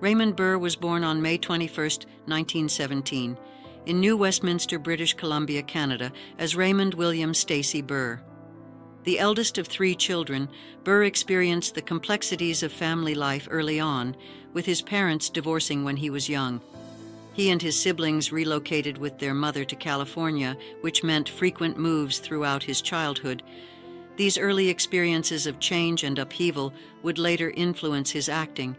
Raymond Burr was born on May 21, 1917, in New Westminster, British Columbia, Canada, as Raymond William Stacy Burr. The eldest of 3 children, Burr experienced the complexities of family life early on, with his parents divorcing when he was young. He and his siblings relocated with their mother to California, which meant frequent moves throughout his childhood. These early experiences of change and upheaval would later influence his acting,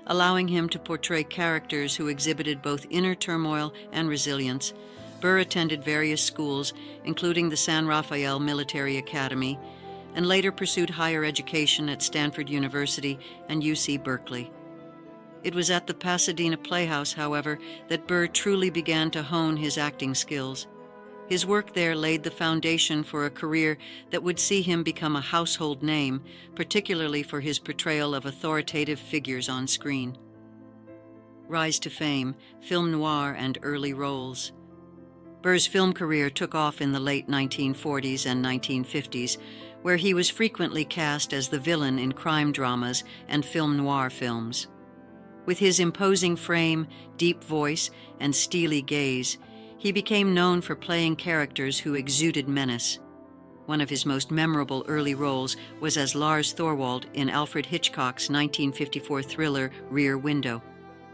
allowing him to portray characters who exhibited both inner turmoil and resilience. Burr attended various schools, including the San Rafael Military Academy, and later pursued higher education at Stanford University and UC Berkeley. It was at the Pasadena Playhouse, however, that Burr truly began to hone his acting skills. His work there laid the foundation for a career that would see him become a household name, particularly for his portrayal of authoritative figures on screen. Rise to fame, film noir, and early roles. Burr's film career took off in the late 1940s and 1950s, where he was frequently cast as the villain in crime dramas and film noir films. With his imposing frame, deep voice, and steely gaze, he became known for playing characters who exuded menace. One of his most memorable early roles was as Lars Thorwald in Alfred Hitchcock's 1954 thriller Rear Window.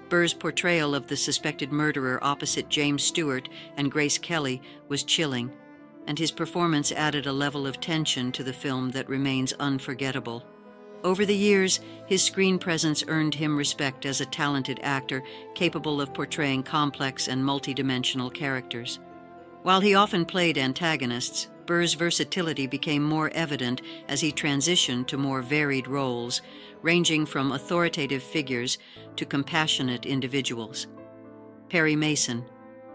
Burr's portrayal of the suspected murderer opposite James Stewart and Grace Kelly was chilling, and his performance added a level of tension to the film that remains unforgettable. Over the years, his screen presence earned him respect as a talented actor capable of portraying complex and multidimensional characters. While he often played antagonists, Burr's versatility became more evident as he transitioned to more varied roles, ranging from authoritative figures to compassionate individuals. Perry Mason,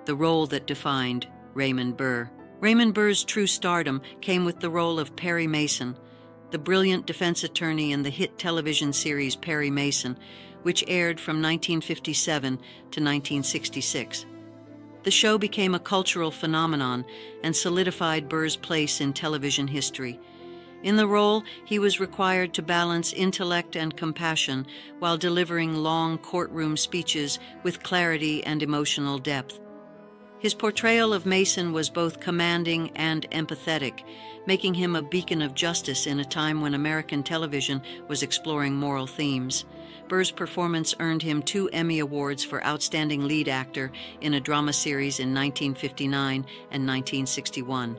the role that defined Raymond Burr. Raymond Burr's true stardom came with the role of Perry Mason, the brilliant defense attorney in the hit television series Perry Mason, which aired from 1957 to 1966. The show became a cultural phenomenon and solidified Burr's place in television history. In the role, he was required to balance intellect and compassion while delivering long courtroom speeches with clarity and emotional depth. His portrayal of Mason was both commanding and empathetic, making him a beacon of justice in a time when American television was exploring moral themes. Burr's performance earned him 2 Emmy Awards for Outstanding Lead Actor in a drama series in 1959 and 1961.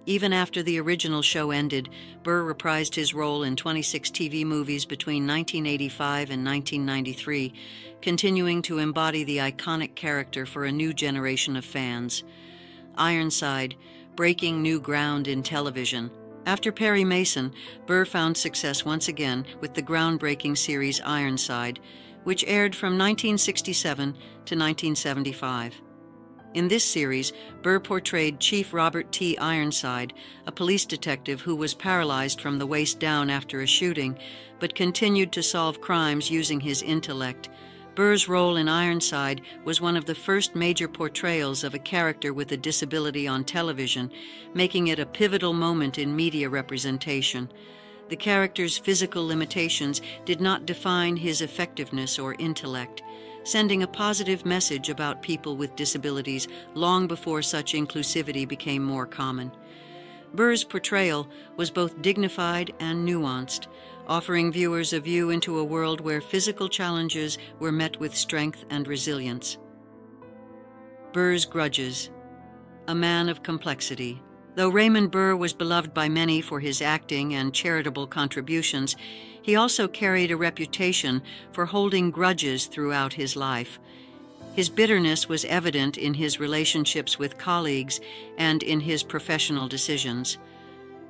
Even after the original show ended, Burr reprised his role in 26 TV movies between 1985 and 1993, continuing to embody the iconic character for a new generation of fans. Ironside, breaking new ground in television. After Perry Mason, Burr found success once again with the groundbreaking series Ironside, which aired from 1967 to 1975. In this series, Burr portrayed Chief Robert T. Ironside, a police detective who was paralyzed from the waist down after a shooting, but continued to solve crimes using his intellect. Burr's role in Ironside was one of the first major portrayals of a character with a disability on television, making it a pivotal moment in media representation. The character's physical limitations did not define his effectiveness or intellect, sending a positive message about people with disabilities long before such inclusivity became more common. Burr's portrayal was both dignified and nuanced, offering viewers a view into a world where physical challenges were met with strength and resilience. Burr's grudges. A man of complexity. Though Raymond Burr was beloved by many for his acting and charitable contributions, he also carried a reputation for holding grudges throughout his life. His bitterness was evident in his relationships with colleagues and in his professional decisions.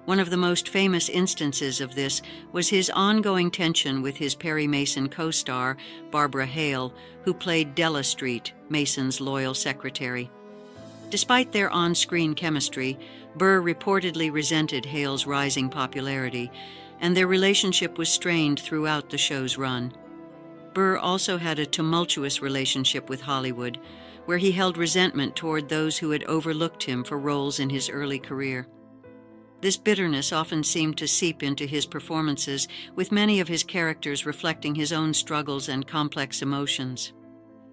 One of the most famous instances of this was his ongoing tension with his Perry Mason co-star, Barbara Hale, who played Della Street, Mason's loyal secretary. Despite their on-screen chemistry, Burr reportedly resented Hale's rising popularity, and their relationship was strained throughout the show's run. Burr also had a tumultuous relationship with Hollywood, where he held resentment toward those who had overlooked him for roles in his early career. This bitterness often seemed to seep into his performances, with many of his characters reflecting his own struggles and complex emotions.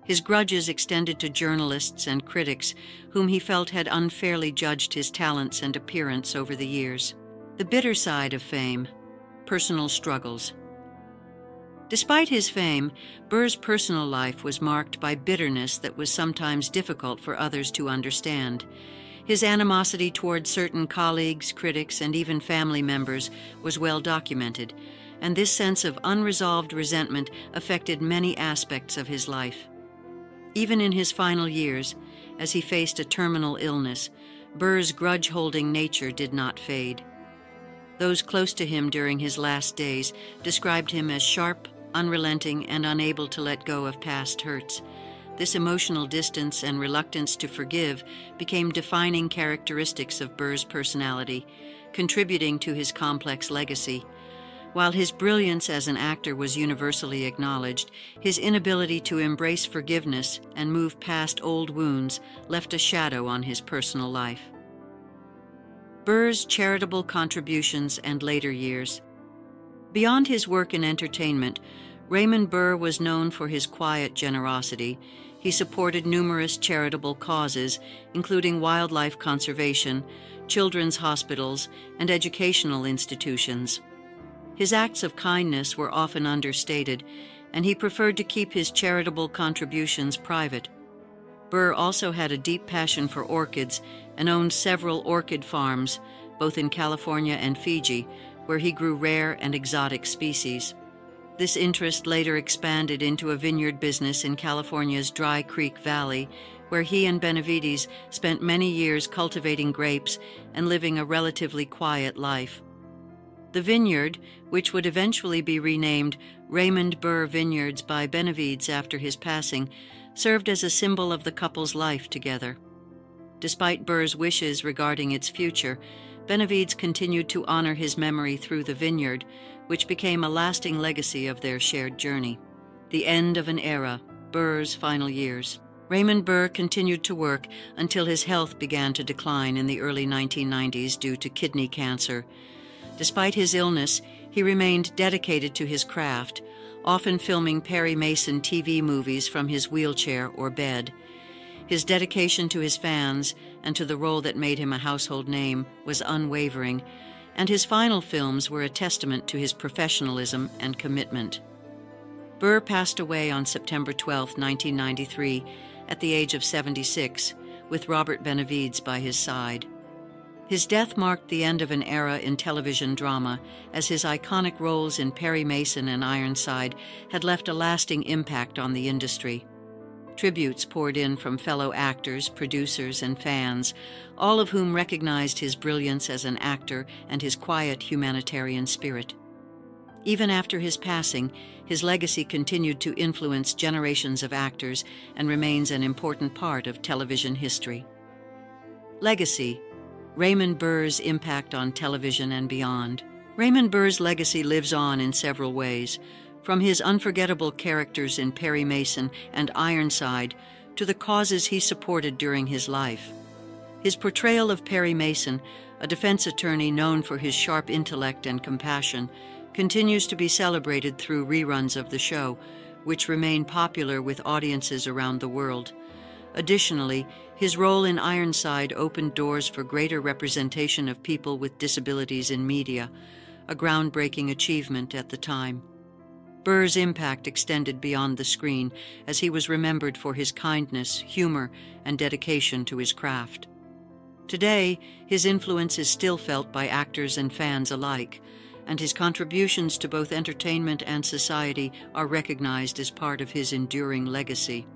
His grudges extended to journalists and critics, whom he felt had unfairly judged his talents and appearance over the years. The bitter side of fame: personal struggles. Despite his fame, Burr's personal life was marked by bitterness that was sometimes difficult for others to understand. His animosity toward certain colleagues, critics, and even family members was well documented, and this sense of unresolved resentment affected many aspects of his life. Even in his final years, as he faced a terminal illness, Burr's grudge-holding nature did not fade. Those close to him during his last days described him as sharp, unrelenting, and unable to let go of past hurts. This emotional distance and reluctance to forgive became defining characteristics of Burr's personality, contributing to his complex legacy. While his brilliance as an actor was universally acknowledged, his inability to embrace forgiveness and move past old wounds left a shadow on his personal life. Burr's charitable contributions and later years. Beyond his work in entertainment, Raymond Burr was known for his quiet generosity. He supported numerous charitable causes, including wildlife conservation, children's hospitals, and educational institutions. His acts of kindness were often understated, and he preferred to keep his charitable contributions private. Burr also had a deep passion for orchids and owned several orchid farms, both in California and Fiji, where he grew rare and exotic species. This interest later expanded into a vineyard business in California's Dry Creek Valley, where he and Benavides spent many years cultivating grapes and living a relatively quiet life. The vineyard, which would eventually be renamed Raymond Burr Vineyards by Benavides after his passing, served as a symbol of the couple's life together. Despite Burr's wishes regarding its future, Benavides continued to honor his memory through the vineyard, which became a lasting legacy of their shared journey. The end of an era, Burr's final years. Raymond Burr continued to work until his health began to decline in the early 1990s due to kidney cancer. Despite his illness, he remained dedicated to his craft, often filming Perry Mason TV movies from his wheelchair or bed. His dedication to his fans and to the role that made him a household name was unwavering, and his final films were a testament to his professionalism and commitment. Burr passed away on September 12, 1993, at the age of 76, with Robert Benavides by his side. His death marked the end of an era in television drama, as his iconic roles in Perry Mason and Ironside had left a lasting impact on the industry. Tributes poured in from fellow actors, producers, and fans, all of whom recognized his brilliance as an actor and his quiet humanitarian spirit. Even after his passing, his legacy continued to influence generations of actors and remains an important part of television history. Legacy: Raymond Burr's impact on television and beyond. Raymond Burr's legacy lives on in several ways, from his unforgettable characters in Perry Mason and Ironside to the causes he supported during his life. His portrayal of Perry Mason, a defense attorney known for his sharp intellect and compassion, continues to be celebrated through reruns of the show, which remain popular with audiences around the world. Additionally, his role in Ironside opened doors for greater representation of people with disabilities in media, a groundbreaking achievement at the time. Burr's impact extended beyond the screen, as he was remembered for his kindness, humor, and dedication to his craft. Today, his influence is still felt by actors and fans alike, and his contributions to both entertainment and society are recognized as part of his enduring legacy.